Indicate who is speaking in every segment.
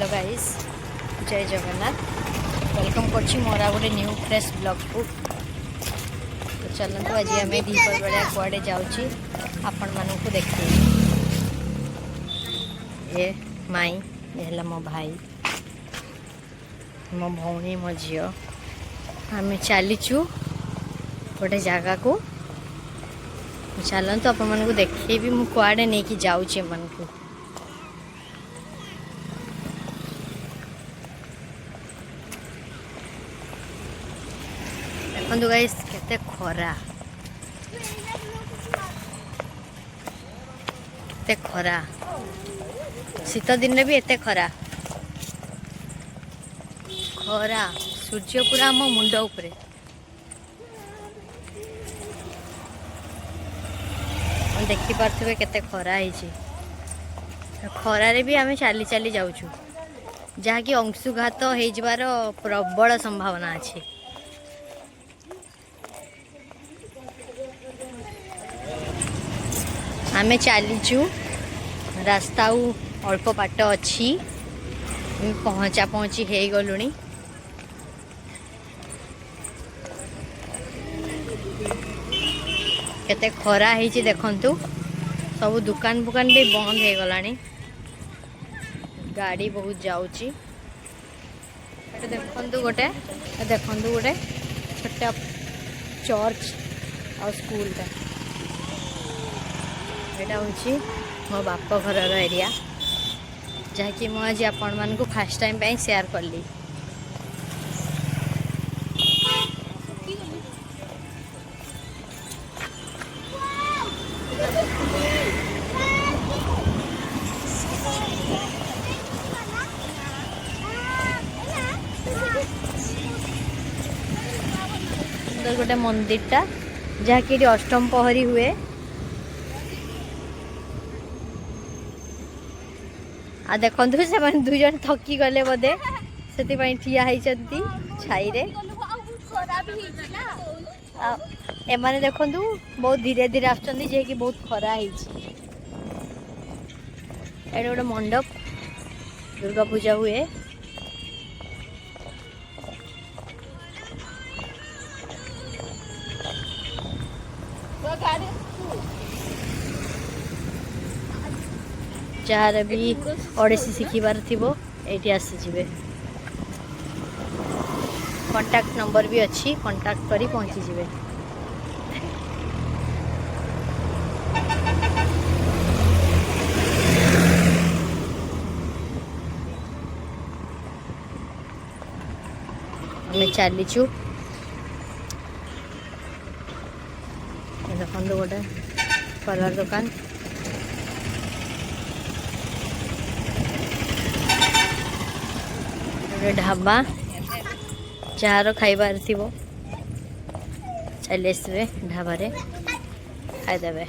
Speaker 1: Hello guys, जय Jagannath. Welcome करछि मोरा गोटे न्यू फ्रेश ब्लॉग को। तो चलतु आज आम दीपर बेला कुआडे जाऊँगी आपण मानू देखे। ये माई, ये है मो भाई, मो भौणी, मो झी। आम चलीचु गोटे जगह को। चलतु आपण मानू देखेबी मु कुआडे नहीं कि जाऊँगी मन को। देखो गाइस केते खरा, केते खरा। शीत दिन भी एते खरा खरा। सूर्य पूरा आम मुंड उपरे। देखी पार्थिबे केते खरा ହେଇଛି। खरारे भी आमे चाली चाली जाउछु, जहाँकि अंशुघात हो जबार प्रबल संभावना अछि। आमे चलीचु रास्ता अल्प बाट अच्छी, पहुँचा पहुँची हो गलुणी। केते खरा ହେଇଛି देखंतु। सब दुकान बुकान भी बंद हो गलानी। गाड़ी बहुत जाउची। देखंतु गोटे छोटा चर्च और स्कूल टा। एटा होची मो बाप घर एरिया, जहाँकि मुझे आज आपण मान को फास्ट टाइम पे शेयर करली। सुंदर गोटे मंदिर टा, जहाँकि अष्टम पहरी हुए। आ देखु से दुई जन थकी गले बोधे, से ठिया होती छाई रे। एमाने देखु बहुत धीरे धीरे आसुचंदी, जे कि बहुत खरा होती। एटा गोटे मंडप, दुर्गा पूजा हुए। जार भी ओडिसी शिखिबार थिबो एठी आसी जिवे। कांटेक्ट नंबर भी अच्छी, कांटेक्ट करी पहुंची जिवे। हमें चलीचु देखो गोटे कलर दुकान। ढाबा जार खाइबार थिबो, चली आसबे ढाबा रे खाइदेवे,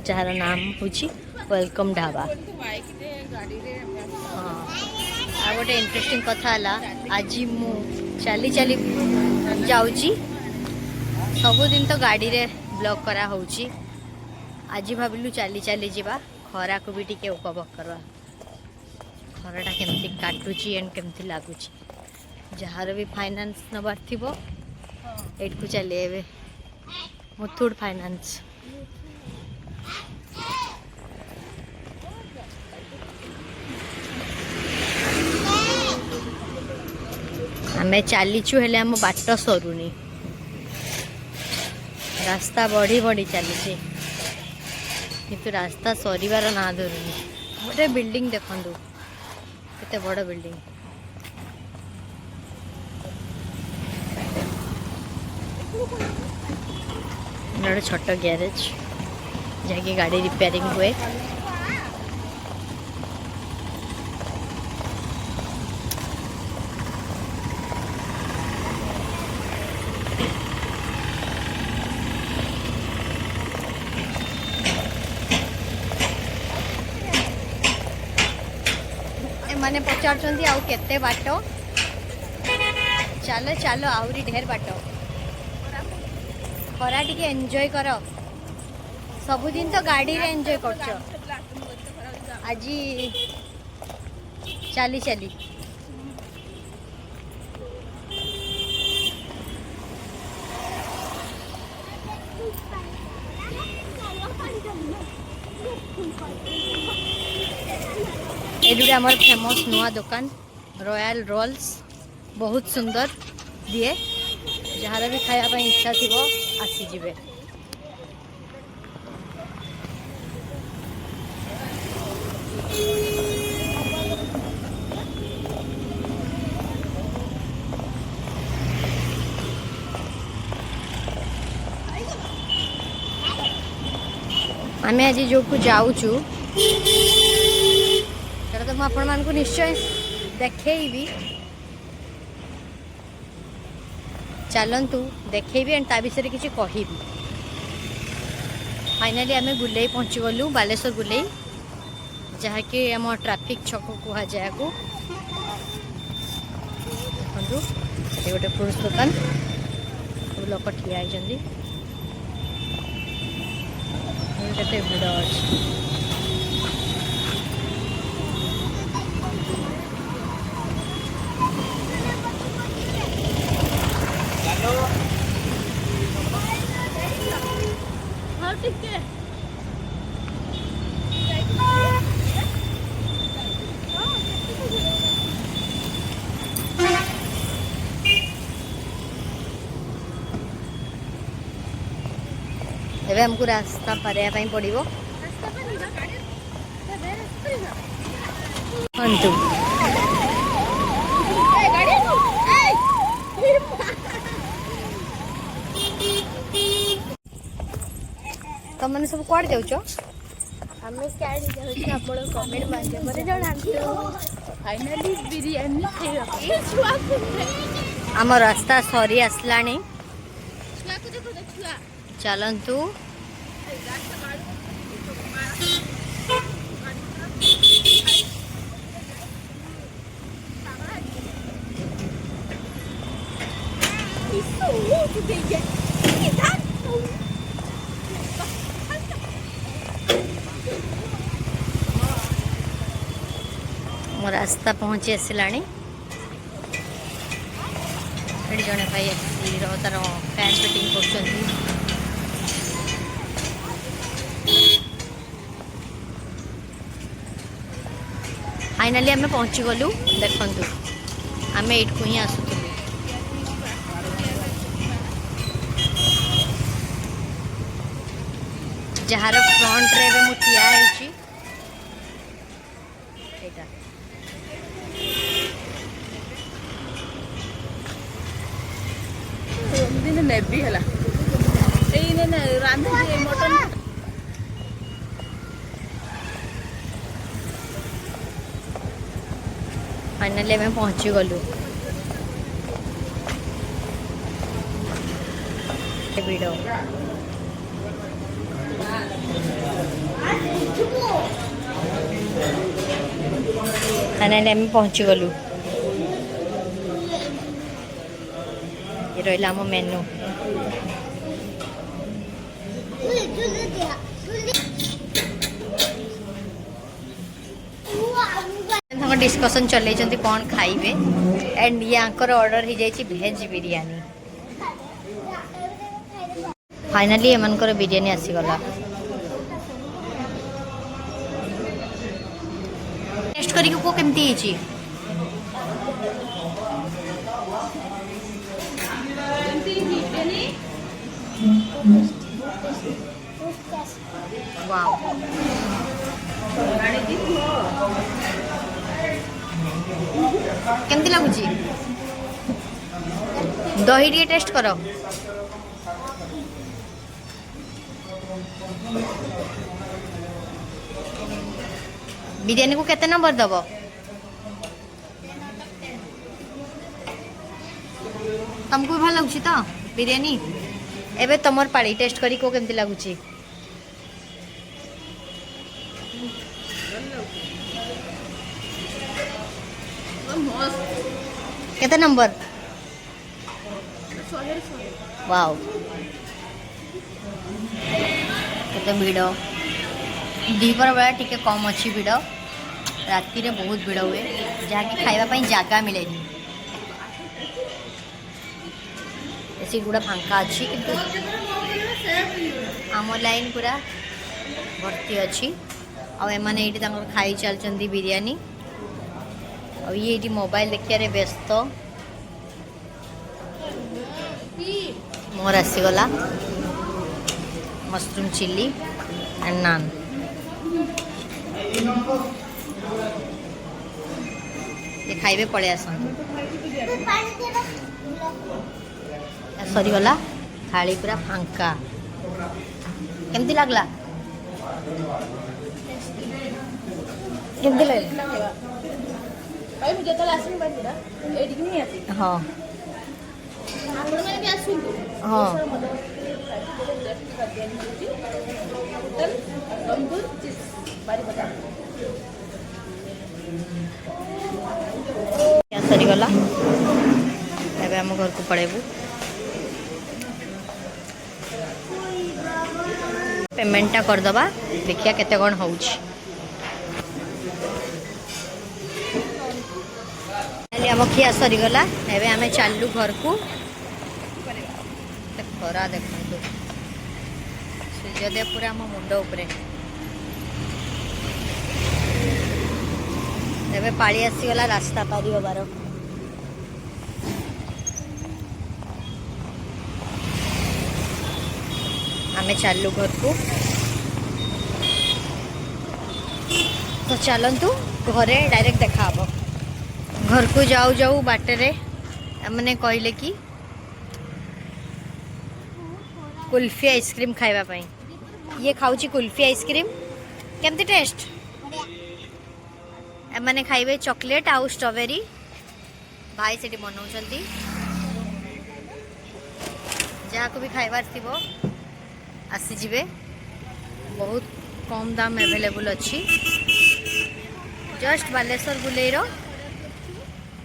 Speaker 1: जार नाम होची वेलकम ढाबा। हाँ, आ गोटे इंटरेस्टिंग कथा हला, आज मु चली चली जाउची। सबुदिन तो गाड़ी रे ब्लॉक करा होची, आज भाविलु चली चली जीवा, खरा को भी टिके उपभोग करवा। खराटा केमती काटुची एंड केमती लागुची। जार भी फाइनेंस नबार थिबो एट को चले एबे मुथुट फाइनेंस। आमे चलीचु हेले हम बाट सरुनी, रास्ता बढ़ी बढ़ी चली, किंतु रास्ता सरीबार ना धरुनी। गोटे बिल्डिंग देखंतु, केते बड़ बिल्डिंग। गोटे छोट गैरेज, जहाँकि गाड़ी रिपेयरिंग हुए। माने पचारचंदी आउ केते बाट, चलो चलो आउरी ढेर बाट। खरा टिके एंजॉय कर। सबुदिन तो गाड़ी रे एंजॉय करछ, आज ଚାଲି ଚାଲି एडुटे आमर फेमस नुआ दुकान रॉयल रोल्स बहुत सुंदर दिए जहाँ भी खाया इच्छा थी आसीजे। आम आज जो को जाऊचु तो मुझे आपण मान को निश्चय देखी चलतु देखी एंड ता विषय किसी कहि। फाइनाली आम गुले पहुँची गलु बालेश्वर गुले जहाँकि आम ट्राफिक छक कह जाए को देखो गोटे फ्रुट्स दुकान सब लोग ठिया होती केते भिड़ अच्छी। एबे हमको रास्ता पारे पड़ो तुम मैंने सब कौड़ जाऊच
Speaker 2: हमें क्या जाऊँ कमेंट माध्यम फाइनाली बिरयानी
Speaker 1: आम रास्ता सरी आसलानी चलतु मो रास्ता पहुँची आसला जड़े भाई तार फैन फिटिंग कर फाइनाली आम पहुँची गलु देखु आम एट को ही आसुलु जार फ्रंट रे मु ठिया होइछि एटा
Speaker 2: दिन नेबी हला एई ने रांधे मटन
Speaker 1: फाइनाली आम पहुँची गलु भिड़ फाइनाली आम पहुँची गलु ये रहा आम मेनू डिस्कसन चल कौन खाइबे एंड ये ऑर्डर हो जाए भेज बिरयानी। फाइनाली एमनकर बिरयानी आसीगला टेस्ट करी को केमती हिची वाओ केमती लगुची दही टे टेस्ट करो बिरयानी को केते नंबर दब तुमको भल लगुची तो बिरयानी एबे तमर पाड़ी टेस्ट करी को केमती लगुची केते नंबर वाओ केते भिड़ दीपर बेला टिके कम अच्छी भिड़ राति रे बहुत भिड़ हुए जहाँकि खाइबा जगह मिले सीट गुड़ा फांका अच्छी किंतु आम लाइन पूरा भर्ती अच्छी आने ये खाई चलती बिरयानी और ये मोबाइल देखिए व्यस्त मोर आसीगला मशरूम चिल्ली एंड नान ये खाइबे पड़े आस सरीगला थाली पूरा फांका केमती लगला केमती लगला हाँ हाँ सरीगला एबे हम घर को पड़ेबू पेमेंटा करदबा देखिया केते कोन होउछ आम खिया सरीगला एबे आमे चालू घर को खरा देखु सूर्योदय पूरा आम मुंड उपरे एबे पाली आसीगला रास्ता पारी होबार आमे चालू घर को तो चलतु घरे डायरेक्ट देखा हम घर को जाऊ जाऊ बाटे मैंने कहले कि कुल्फी आइसक्रीम खाइबा पई ये खाऊची कुल्फी आइसक्रीम केमती टेस्ट मैंने खाइबे चॉकलेट आउ स्ट्रॉबेरी भाई से बनाउछंती जहाँ को भी खाइबार थिबो आसी जिबे बहुत कम दाम अवेलेबल अच्छी जस्ट बालेश्वर बुलेईर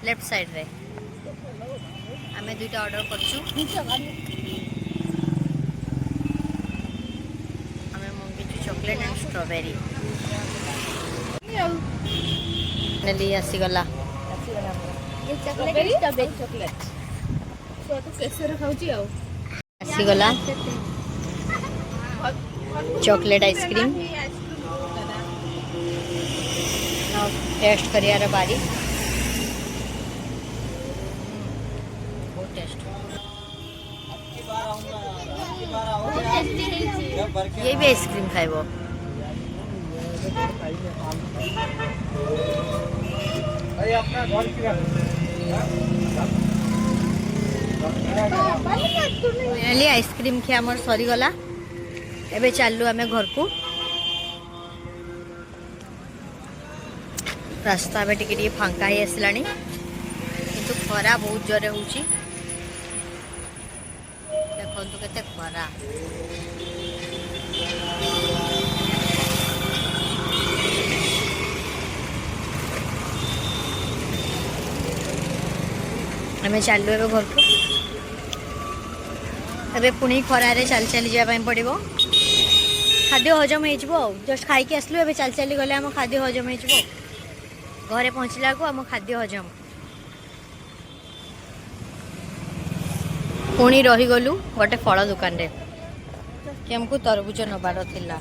Speaker 1: लेफ्ट साइड रे आमे दुईटा ऑर्डर करछु आमे मंगिछु चॉकलेट एंड स्ट्रॉबेरी नली आसीगला
Speaker 2: ये चॉकलेट स्ट्रॉबेरी चॉकलेट सो तो केसर खाउची आउ
Speaker 1: आसीगला चॉकलेट आइसक्रीम टेस्ट करियार बारी बहुत टेस्ट ये भी आइसक्रीम खाइबो आइसक्रीम खिया मोर सरीगला एबे चालू आमे घर को रास्ता में टिके फांका ही आसलानी किंतु खरा बहुत जोरे होची देखंतु केते खरा आमे चालू एबे घर को एबे पुणी खरारे चल चली जाय पड़ो खाद्य हजम हो जस्ट खाई आसलु एबे चल चली गले आम खाद्य हजम हो घरे पहुँचला को आम खाद्य हजम पुणी रहीगलु गोटे फल दुकान रे कि हमको तरबुज नबार थिला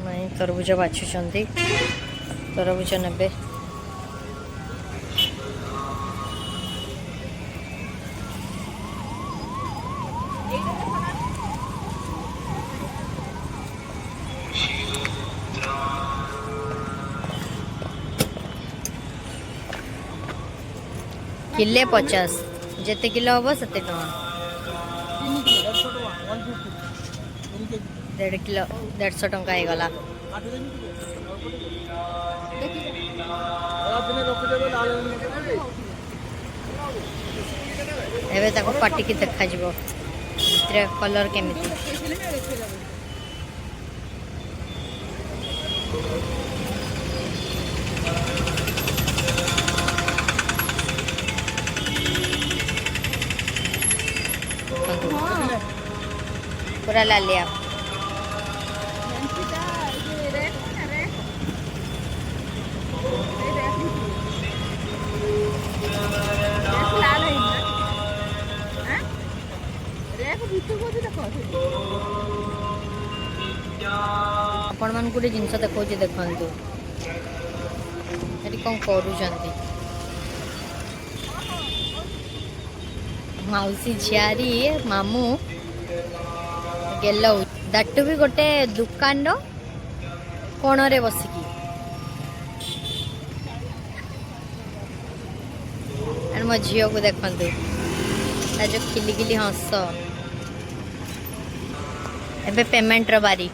Speaker 1: नहीं तरबुज बाछुंट तरबुज ने किले 50 जिते किलो हम से टका 1.5 किलो 150 टंका हो गला एबे ताको काटिकी देखा जिवो कलर केमिति पूरा लालिया आपण मान गोटे जिनस देखा देखु कौन करुँच मौसी झियारी मामू गेल दाटू भी गोटे दुकान कोण रे बसिकी मो झी को देखु जो खिलिखिली हस एबे पेमेंट रो बारी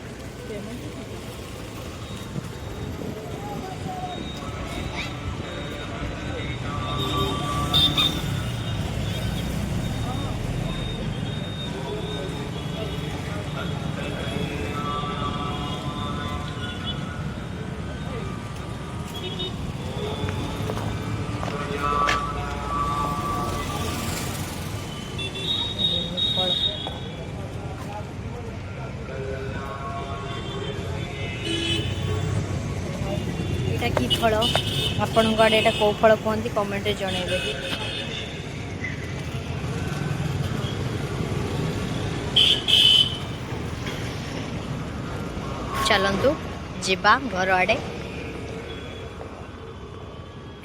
Speaker 1: कि फल आपण आड़े एटा कौ फल कहती कमेंट रे जनइबे। चलतु जीवा घर आड़े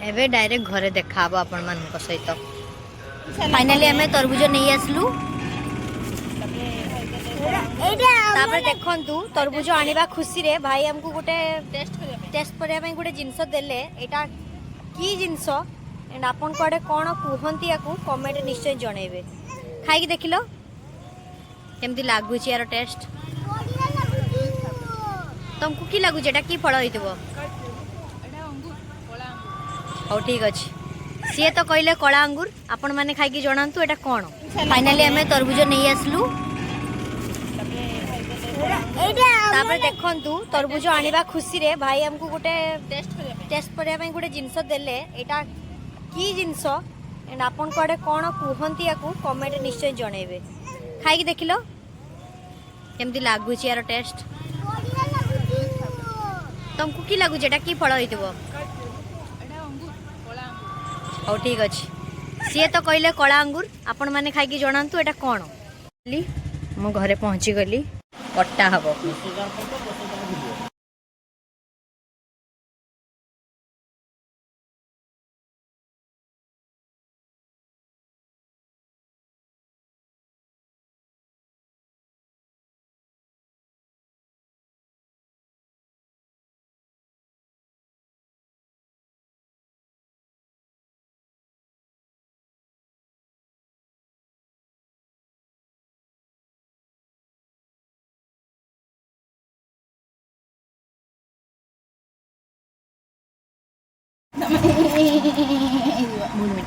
Speaker 1: एवं डायरेक्ट घरे देखा आपण मान सहित फाइनाली आम तरबुज नहीं आसलु तापर देखंतु तरबुज आनिबा खुशी रे भाई हमको गोटे टेस्ट करने गोटे जिनस देले एटा की जिनस एंड आपन कोडे कोन कहंती याकू कमेंट निश्चय जणेबे खाई देखिलो केमती लागु छी यार टेस्ट तुमको की लागु एटा की फल होइतबो हो ठीक अछि सीए तो कहले कला अंगूर आपण माने खाई की जणांतु एटा कोन फाइनली हमें तरबुज नहीं आसलु तापर देखंतु तरबुज आनिबा खुशी रे भाई हमको गोटे टेस्ट करने गोटे जिनस देले एटा की जिनस एंड आपन कोडे कोन कहंती याकू कमेंट निश्चय जणेबे खाई देखिलो केमती लागु छी यार टेस्ट तुमको की लागु एटा की फल होइतबो हो ठीक अछि सीए तो कहले कला अंगूर आपण माने खाई की जणांतु एटा कोन मो घरे पहुंची गली कट्टा हबो muy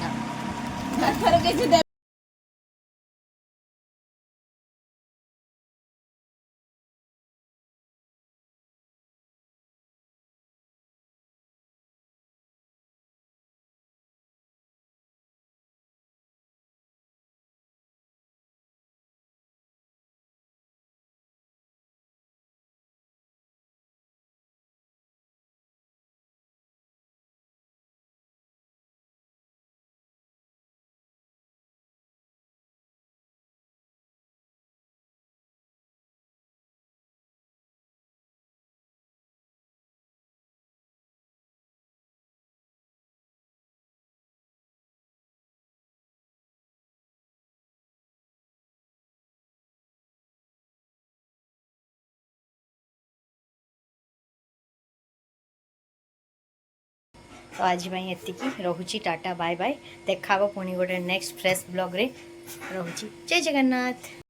Speaker 1: तो आज एतिकी रोची टाटा बाय बाय देखा पुणी गोटे नेक्स्ट फ्रेश ब्लॉग रे रोची जय जगन्नाथ।